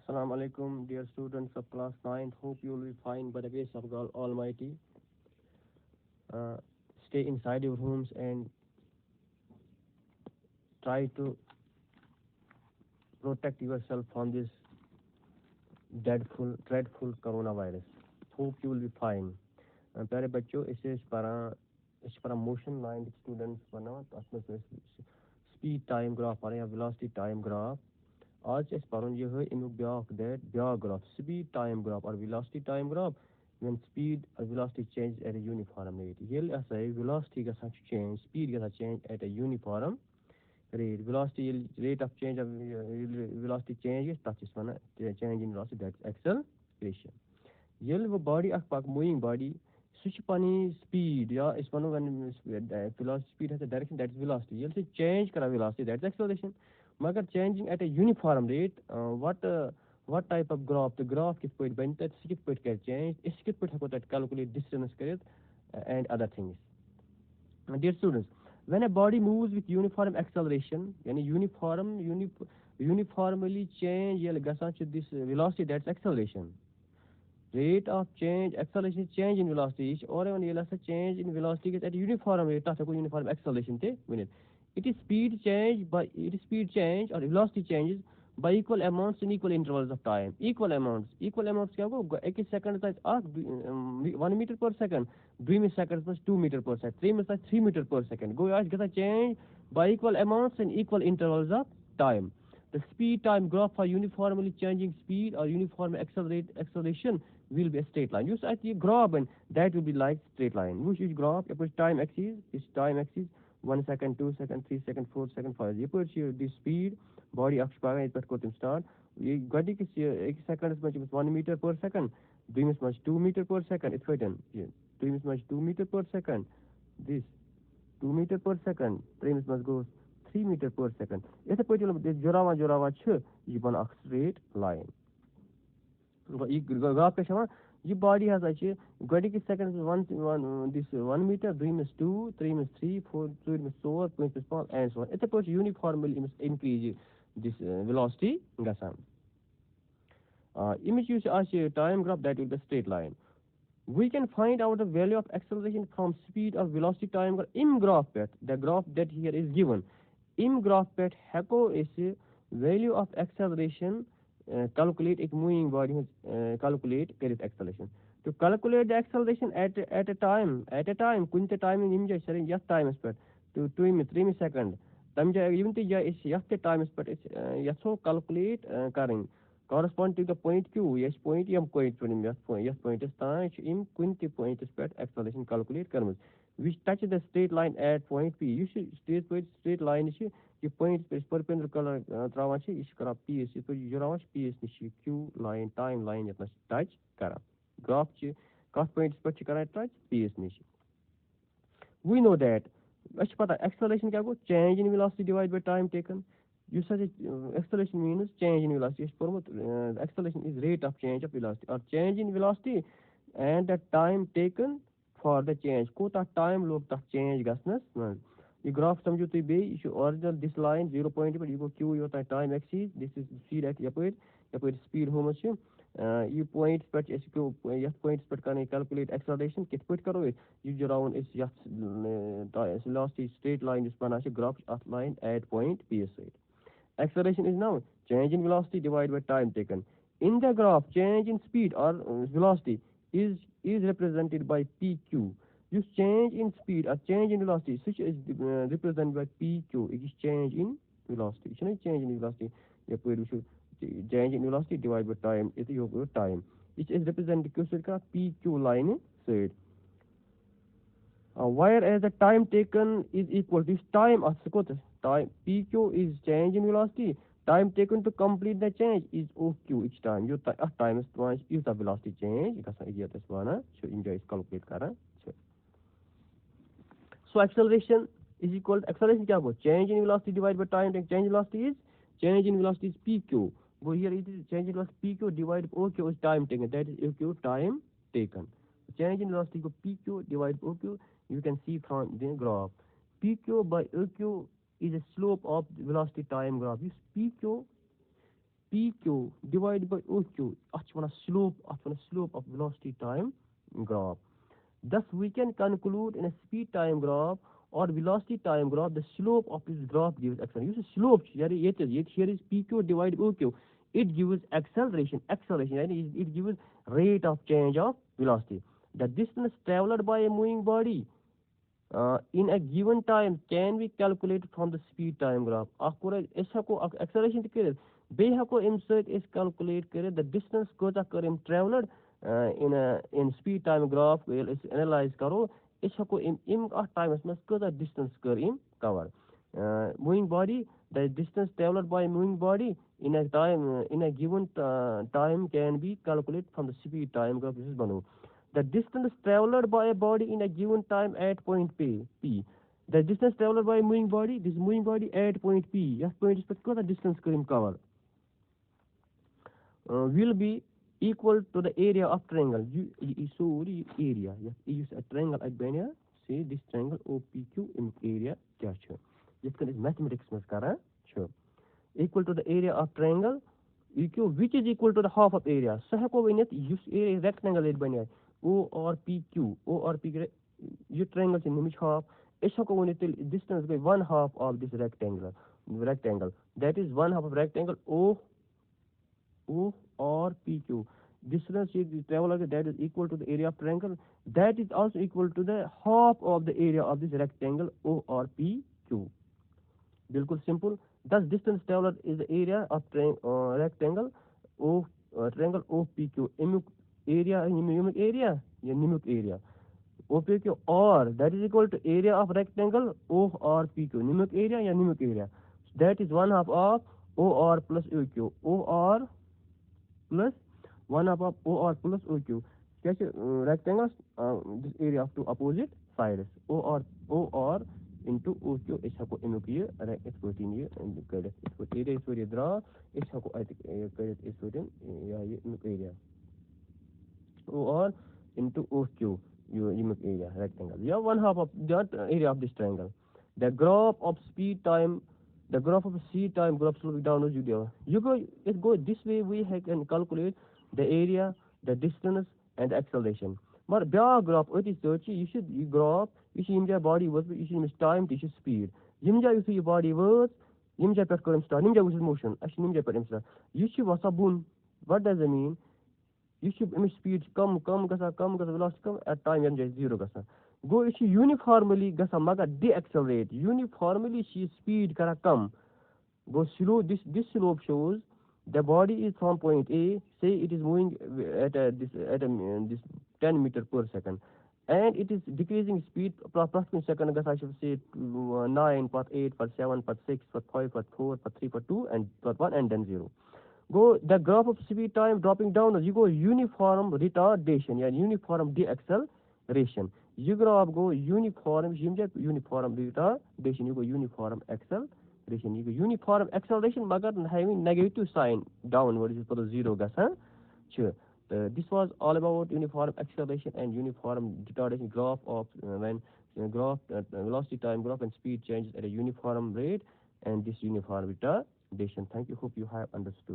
Assalamu alaikum, dear students of class 9. Hope you will be fine by the grace of God Almighty. Uh, Stay inside your rooms and try to protect yourself from this dreadful coronavirus. Hope you will be fine. प्यारे बच्चों इसे motion line students बना तो speed time graph पर या velocity time graph आज पे यह अमुक ब्या ग्राफ स्पीड टाइम ग्राफ और velocity time graph when speed or velocity change at a uniform rate yel asa velocity gasa change speed gasa change at a uniform rate velocity rate of change of velocity change is that is one change in velocity that's acceleration yel wo body ak moving body switch pani speed ya is one when velocity speed has a direction that is velocity yel se change kara velocity that's acceleration magar changing at a uniform rate what type of graph the graph kit point bent that skip point can change is kit point hako that calculate distance karit and other things. Dear students, when a body moves with uniform acceleration yani uniformly change yel gasa this velocity that's acceleration rate of change acceleration change in velocity or when yel asa change in velocity at uniform rate ta uniform acceleration te minute it is speed change or velocity changes by equal amounts in equal intervals of time equal amounts क्या होगा एक second तक 1 meter per second 2 seconds plus 2 meter per second 3 minutes 3 meter per second go आज गता change by equal amounts in equal intervals of time the speed time graph for uniformly changing speed or uniform acceleration will be a straight line use at the graph and that will be like straight line which is graph if time axis is time axis 1 second 2 second 3 second 4 second 5 ये पर the speed body अक्ष पागा इस पर कोटिम start ये गाड़ी किस एक सेकंड में 1 meter per second 2 minutes 2 meter per second it's right then 2 minutes 2 meter per second this 2 meter per second 3 minutes goes 3 meter per second ऐसे पर जोरावा छ ये बन अक्ष straight line ये ग्राफ पे शमा ये body has actually गाड़ी किस सेकंड में this 1 meter 2 minutes 2 3 minutes 3 4 2 minutes 4 5 and so on it's a uniformly increase this velocity gasan image use as a time graph that will be straight line we can find out the value of acceleration from speed or velocity time im graph pet the graph that here is given im graph pet hako is value of acceleration calculate a moving body calculate karit acceleration to calculate the acceleration at a time kunte time in image sharing yes time is pet to 3 second tam ja even the ja is yes the time is pet is so calculate karing correspond to the point q yes point m point yes point is time in kunte point is pet acceleration calculate karmus which touch the straight line at point p you should straight line is ये point is perpendicular trawan is इस करा p is तो जुरावन p is Nishi q line time line इतना touch करा graph च कस point पर करा touch p is Nishi we know that अच्छी पता acceleration क्या को change in velocity divided by time taken you such acceleration means change in velocity is acceleration is rate of change of velocity or change in velocity and the time taken for the change kota time log ta change gasnas ये graph समझो तो बे ये original this line 0 point पर ये क्यू होता है time axis this is speed at यपर स्पीड हम ये पॉइंट पर इसको यथ पॉइंट पर करने कैलकुलेट एक्सेलरेशन कित पट करो ये जराउन इस यथ वेलोसिटी स्ट्रेट लाइन इस बना ग्राफ अथ line at point P S acceleration is now change in velocity divided by time taken in the graph change in speed or velocity is represented by pq use change in speed or change in velocity which is represented by pq it is change in velocity it's not change in velocity we should change in velocity divided by time is your time which is represented by pq line said whereas the time taken is equal to time time pq is change in velocity time taken to complete the change is oq each time your time is twice is the velocity change because idiot is one so enjoy is calculate kara so acceleration is equal to acceleration kya ho change in velocity divided by time change in velocity is pq go here it is change in velocity pq divided by oq is time taken that is oq time taken change in velocity go pq divided by oq you can see from the graph pq by oq is a slope of velocity time graph. Use PQ divided by OQ. Slope of velocity time graph. Thus, we can conclude in a speed time graph or velocity time graph, the slope of this graph gives acceleration. You see slope here is PQ divided OQ. It gives acceleration, and it gives rate of change of velocity. The distance traveled by a moving body in a given time can be calculated from the speed time graph. Acceleration is calculate the distance traveled in speed time graph is analyze karo im time distance cover moving body. The distance traveled by moving body in a time in a given time can be calculated from the speed time graph. This is banu. The distance traveled by a body in a given time at point P. The distance traveled by a moving body, this moving body at point P. Yes, point is the distance cover will be equal to the area of triangle. Sorry, area. Yes, use a triangle at Benya. See this triangle OPQ in area. Sure. This is mathematics sure. Equal to the area of triangle EQ, which is equal to the half of area. So use area rectangle at Benya. O or PQ. You triangle in which half? Distance by one half of this rectangle. That is one half of rectangle O or PQ. Distance is travel that is equal to the area of triangle. That is also equal to the half of the area of this rectangle O or PQ. Bilkul simple. Thus distance traveled is the area of rectangle triangle OPQ. Numeric area. OPQ or that is equal to area of rectangle O or PQ. Numeric area. That is one half of OR plus OQ. OR plus one half of OR plus OQ. Rectangles, this area of two opposite sides. OR into OQ is hako MQ exploiting here and area is for the draw is hako I think exploiting area. OR into OQ area rectangle. Yeah, one half of that area of this triangle. The graph of speed time. The graph of speed time graph slowing down as you go this way. We can calculate the area, the distance, and the acceleration. But graph it is search. You should graph. You see in your body was you see time. You should speed. You see your body was. Nimja per current star. Nimja was motion. Actually nimja per imsa. You should was sabun. What does it mean? You should speed come velocity come at time nimja zero gasa. Go issue uniformly gasa maga deaccelerate. Uniformly she speed kara come. Go slow. This slope shows the body is from point A. Say it is moving at this 10 meter per second, and it is decreasing speed approximately second. Gasa I should say 9, part 8, part 7, part 6, part 5, part 4, part 3, part 2, and part 1, and then 0. Go the graph of speed time dropping down. You go uniform retardation. Yeah, uniform deacceleration. You go uniform retardation. You go uniform acceleration. You go uniform acceleration. But having negative sign downward is for the 0 gas. Sure. This was all about uniform acceleration and uniform retardation graph of when graph velocity time graph and speed changes at a uniform rate and this uniform retardation. Thank you. Hope you have understood it.